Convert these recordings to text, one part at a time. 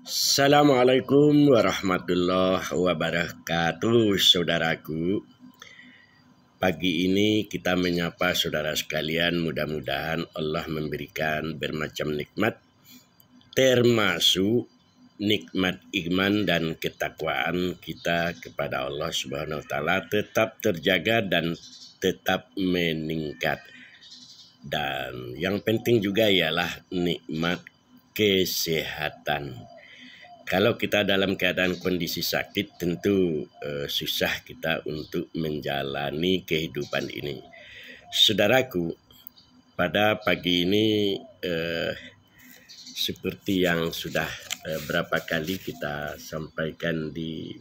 Assalamualaikum warahmatullahi wabarakatuh, saudaraku. Pagi ini kita menyapa saudara sekalian, mudah-mudahan Allah memberikan bermacam nikmat, termasuk nikmat iman dan ketakwaan kita kepada Allah Subhanahu wa taala tetap terjaga dan tetap meningkat. Dan yang penting juga ialah nikmat kesehatan. Kalau kita dalam keadaan kondisi sakit, tentu susah kita untuk menjalani kehidupan ini. Saudaraku, pada pagi ini seperti yang sudah berapa kali kita sampaikan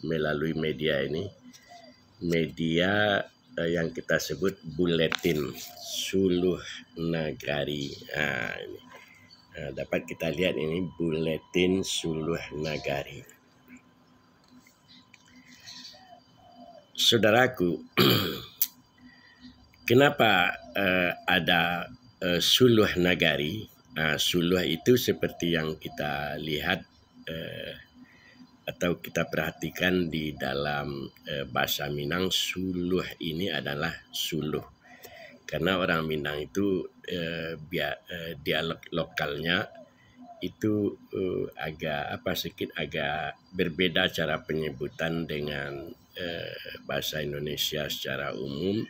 melalui media ini, media yang kita sebut buletin Suluh Nagari. Ini. Dapat kita lihat ini buletin Suluh Nagari. Saudaraku, kenapa ada Suluh Nagari? Suluh itu seperti yang kita lihat atau kita perhatikan di dalam bahasa Minang, suluh ini adalah suluh. Karena orang Minang itu dialek lokalnya itu sedikit agak berbeda cara penyebutan dengan bahasa Indonesia secara umum,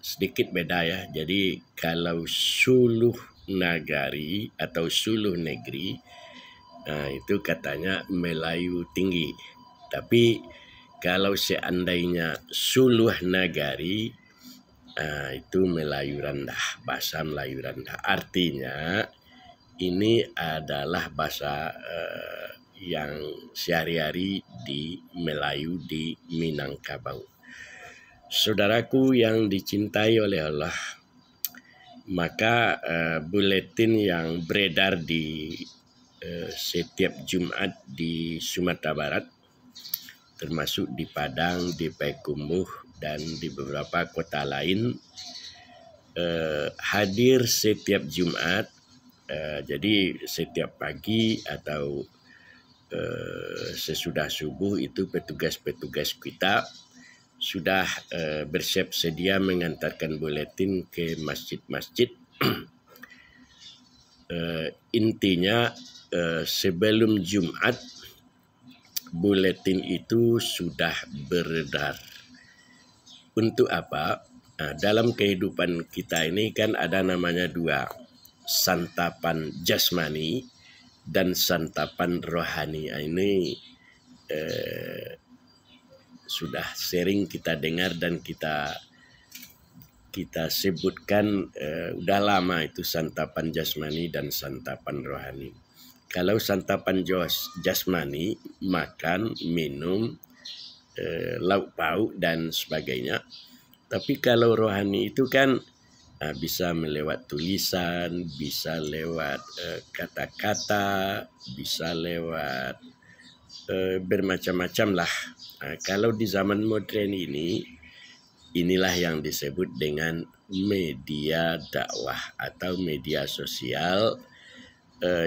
sedikit beda ya. Jadi kalau suluh nagari atau suluh negeri itu katanya Melayu tinggi. Tapi kalau seandainya suluh nagari itu Melayu rendah, bahasa Melayu rendah. Artinya ini adalah bahasa yang sehari-hari di Melayu di Minangkabau. Saudaraku yang dicintai oleh Allah, maka buletin yang beredar di setiap Jumat di Sumatera Barat, termasuk di Padang, di Payakumbuh, dan di beberapa kota lain, hadir setiap Jumat. Jadi setiap pagi atau sesudah subuh itu petugas-petugas kita sudah bersiap sedia mengantarkan buletin ke masjid-masjid. Intinya sebelum Jumat buletin itu sudah beredar. Untuk apa? Dalam kehidupan kita ini kan ada namanya dua, santapan jasmani dan santapan rohani. Ini sudah sering kita dengar dan kita sebutkan udah lama itu santapan jasmani dan santapan rohani. Kalau santapan jasmani, makan, minum, lauk pauk dan sebagainya. Tapi kalau rohani itu kan bisa melewat tulisan, bisa lewat kata-kata, bisa lewat bermacam-macam lah. Kalau di zaman modern ini, inilah yang disebut dengan media dakwah atau media sosial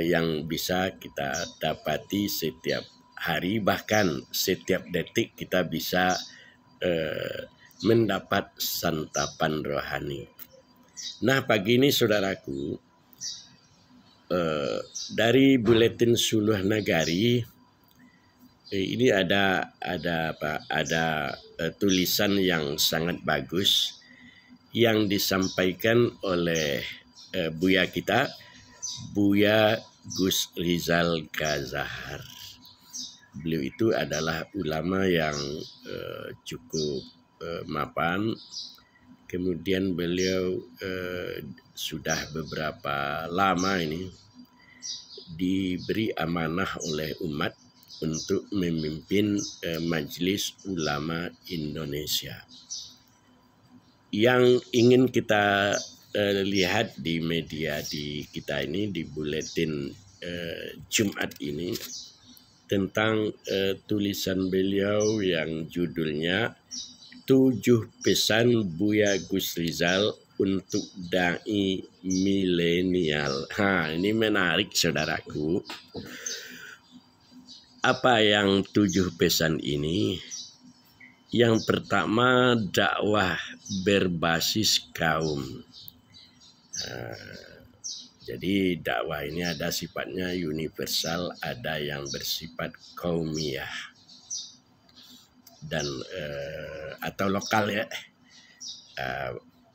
yang bisa kita dapati setiap hari, bahkan setiap detik kita bisa mendapat santapan rohani. Nah, pagi ini saudaraku, dari buletin Suluh Nagari ini ada tulisan yang sangat bagus yang disampaikan oleh Buya kita, Buya Gus Rizal Kazahar. Beliau itu adalah ulama yang cukup mapan. Kemudian beliau sudah beberapa lama ini diberi amanah oleh umat untuk memimpin Majelis Ulama Indonesia. Yang ingin kita lihat di media di kita ini, di buletin Jumat ini, tentang tulisan beliau yang judulnya 7 Pesan Buya Gus Rizal untuk Dai Milenial. Ini menarik saudaraku. Apa yang 7 pesan ini? Yang pertama, dakwah berbasis kaum. Jadi dakwah ini ada sifatnya universal, ada yang bersifat kaumiyah dan atau lokal ya.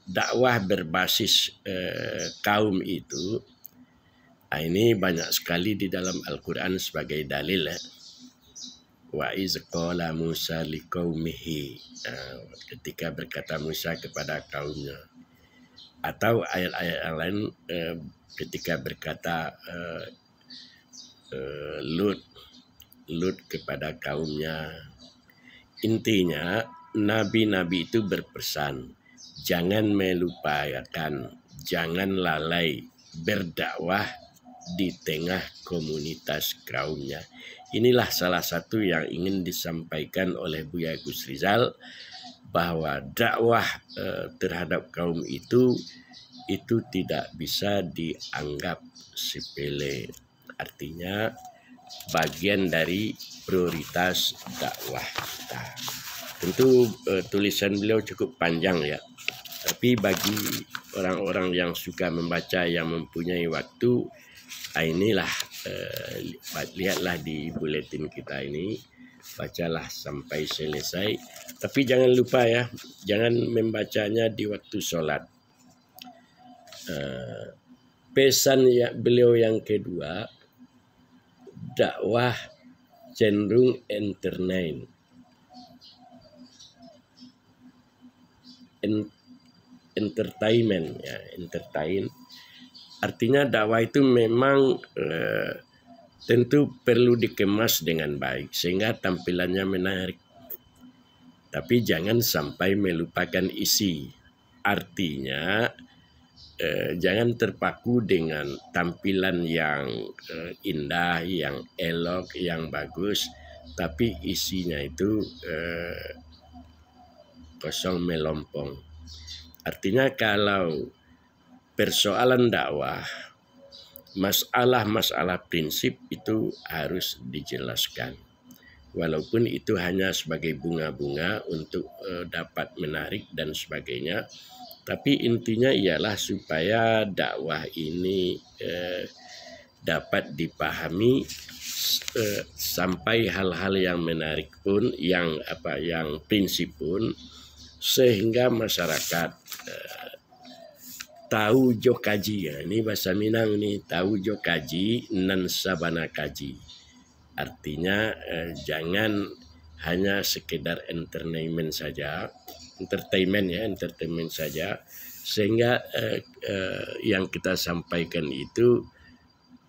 Dakwah berbasis kaum itu ini banyak sekali di dalam Al-Quran sebagai dalil ya. Wa iz qala Musa liqaumihi, ketika berkata Musa kepada kaumnya, atau ayat-ayat yang lain ketika berkata Lut kepada kaumnya. Intinya nabi-nabi itu berpesan jangan melupakan, jangan lalai berdakwah di tengah komunitas kaumnya. Inilah salah satu yang ingin disampaikan oleh Buya Gus Rizal, bahwa dakwah terhadap kaum itu tidak bisa dianggap sepele. Artinya bagian dari prioritas dakwah kita. Tentu tulisan beliau cukup panjang ya. Tapi bagi orang-orang yang suka membaca, yang mempunyai waktu, inilah lihatlah di buletin kita ini, bacalah sampai selesai. Tapi jangan lupa ya, jangan membacanya di waktu sholat. Pesan ya beliau yang kedua, dakwah cenderung entertain. Entertainment ya, entertain. Artinya dakwah itu memang tentu perlu dikemas dengan baik sehingga tampilannya menarik. Tapi jangan sampai melupakan isi. Artinya jangan terpaku dengan tampilan yang indah, yang elok, yang bagus, tapi isinya itu kosong melompong. Artinya kalau persoalan dakwah, masalah-masalah prinsip itu harus dijelaskan. Walaupun itu hanya sebagai bunga-bunga untuk dapat menarik dan sebagainya. Tapi intinya ialah supaya dakwah ini dapat dipahami sampai hal-hal yang menarik pun, yang prinsip pun, sehingga masyarakat tahu jo kaji ya. Ini bahasa Minang nih, tahu jo kaji nan sabana kaji. Artinya jangan hanya sekedar entertainment saja, entertainment saja, sehingga yang kita sampaikan itu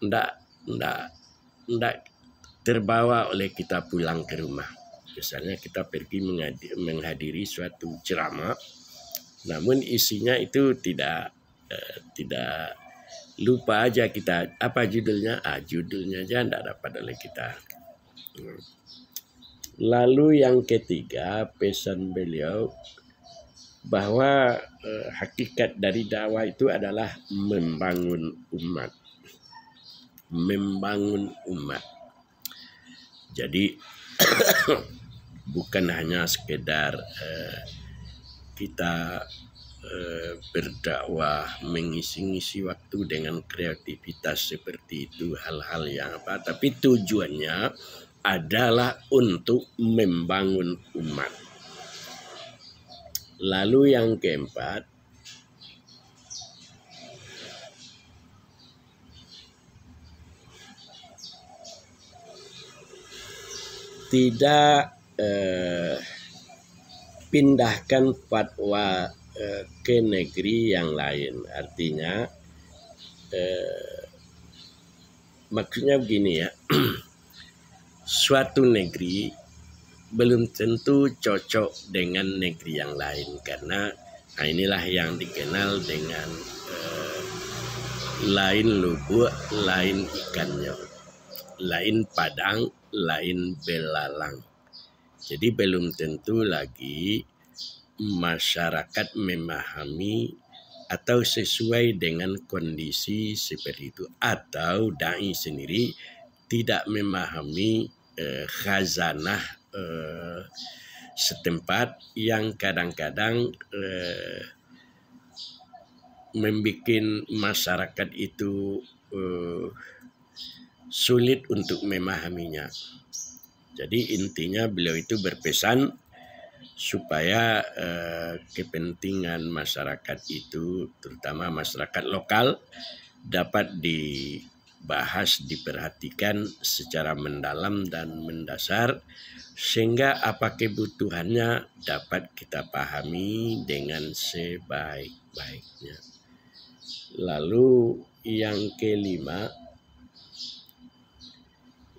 ndak terbawa oleh kita pulang ke rumah. Misalnya kita pergi menghadiri suatu ceramah, namun isinya itu tidak lupa aja kita apa judulnya, judulnya aja tidak dapat oleh kita. Lalu yang ketiga, pesan beliau bahwa hakikat dari dakwah itu adalah membangun umat. Jadi bukan hanya sekedar kita berdakwah mengisi-ngisi waktu dengan kreativitas seperti itu, hal-hal yang tapi tujuannya adalah untuk membangun umat. Lalu yang keempat, tidak pindahkan fatwa ke negeri yang lain. Artinya maksudnya begini ya, suatu negeri belum tentu cocok dengan negeri yang lain, karena inilah yang dikenal dengan lain lubuk, lain ikannya, lain padang, lain belalang. Jadi belum tentu lagi masyarakat memahami atau sesuai dengan kondisi seperti itu, atau dai sendiri tidak memahami khazanah setempat yang kadang-kadang membuat masyarakat itu sulit untuk memahaminya. Jadi intinya beliau itu berpesan supaya kepentingan masyarakat itu, terutama masyarakat lokal, dapat dibahas, diperhatikan secara mendalam dan mendasar, sehingga apa kebutuhannya dapat kita pahami dengan sebaik-baiknya. Lalu yang kelima,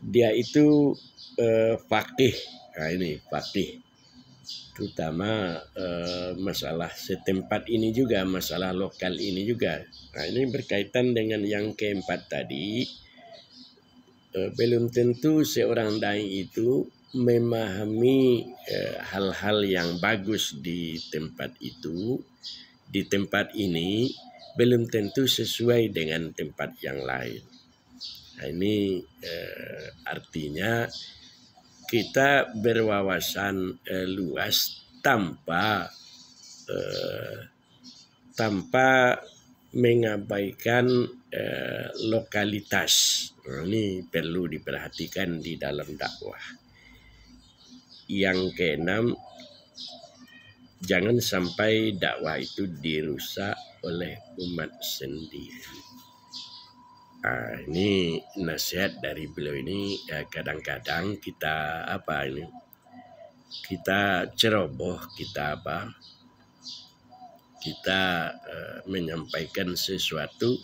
dia itu faqih. Nah ini faqih, terutama masalah setempat ini juga, masalah lokal ini juga. Nah ini berkaitan dengan yang keempat tadi. Belum tentu seorang dai itu memahami hal-hal yang bagus di tempat itu, di tempat ini, belum tentu sesuai dengan tempat yang lain. Nah, ini artinya kita berwawasan luas tanpa mengabaikan lokalitas. Nah, ini perlu diperhatikan di dalam dakwah. Yang keenam, jangan sampai dakwah itu dirusak oleh umat sendiri. Nah, ini nasihat dari beliau ini. Kadang-kadang kita kita ceroboh, kita menyampaikan sesuatu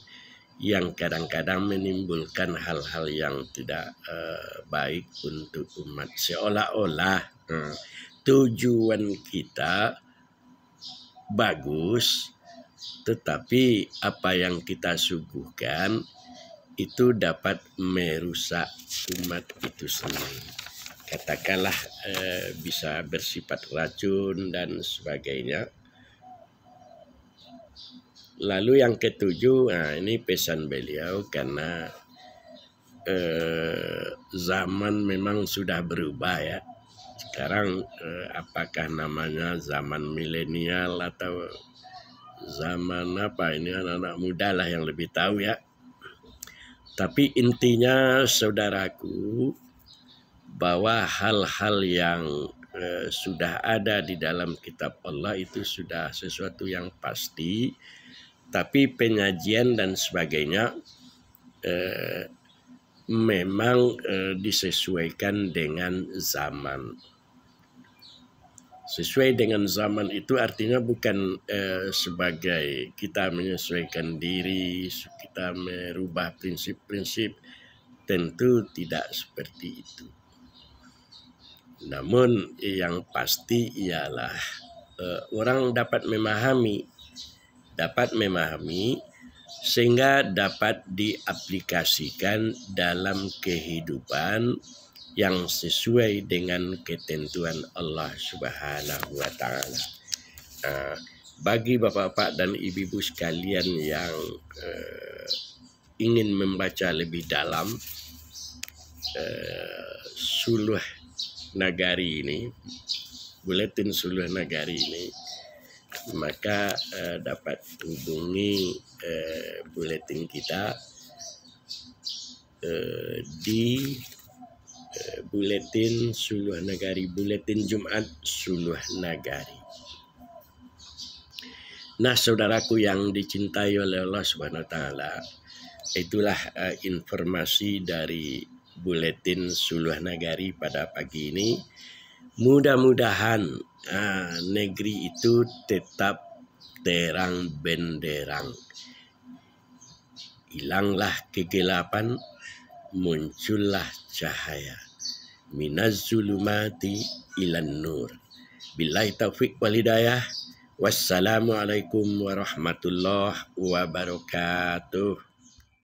yang kadang-kadang menimbulkan hal-hal yang tidak baik untuk umat. Seolah-olah tujuan kita bagus, tetapi apa yang kita suguhkan itu dapat merusak umat itu sendiri. Katakanlah bisa bersifat racun dan sebagainya. Lalu yang ketujuh, nah ini pesan beliau, karena zaman memang sudah berubah ya. Sekarang apakah namanya zaman milenial atau zaman apa, ini anak-anak muda lah yang lebih tahu ya. Tapi intinya saudaraku, bahwa hal-hal yang sudah ada di dalam kitab Allah itu sudah sesuatu yang pasti, tapi penyajian dan sebagainya memang disesuaikan dengan zaman. Sesuai dengan zaman itu artinya bukan sebagai kita menyesuaikan diri, kita merubah prinsip-prinsip, tentu tidak seperti itu. Namun yang pasti ialah orang dapat memahami sehingga dapat diaplikasikan dalam kehidupan yang sesuai dengan ketentuan Allah Subhanahu wa Ta'ala. Bagi bapak-bapak dan ibu-ibu sekalian yang ingin membaca lebih dalam Suluh Nagari ini, buletin Suluh Nagari ini, maka dapat hubungi buletin kita di buletin Suluh Nagari, buletin Jumat Suluh Nagari. Nah, saudaraku yang dicintai oleh Allah Subhanahu wa Ta'ala, itulah informasi dari buletin Suluh Nagari pada pagi ini. Mudah-mudahan negeri itu tetap terang benderang. Hilanglah kegelapan, muncullah cahaya. Minaz zulumati ilan nur. Billahi taufiq wal hidayah. Wassalamualaikum warahmatullahi wabarakatuh.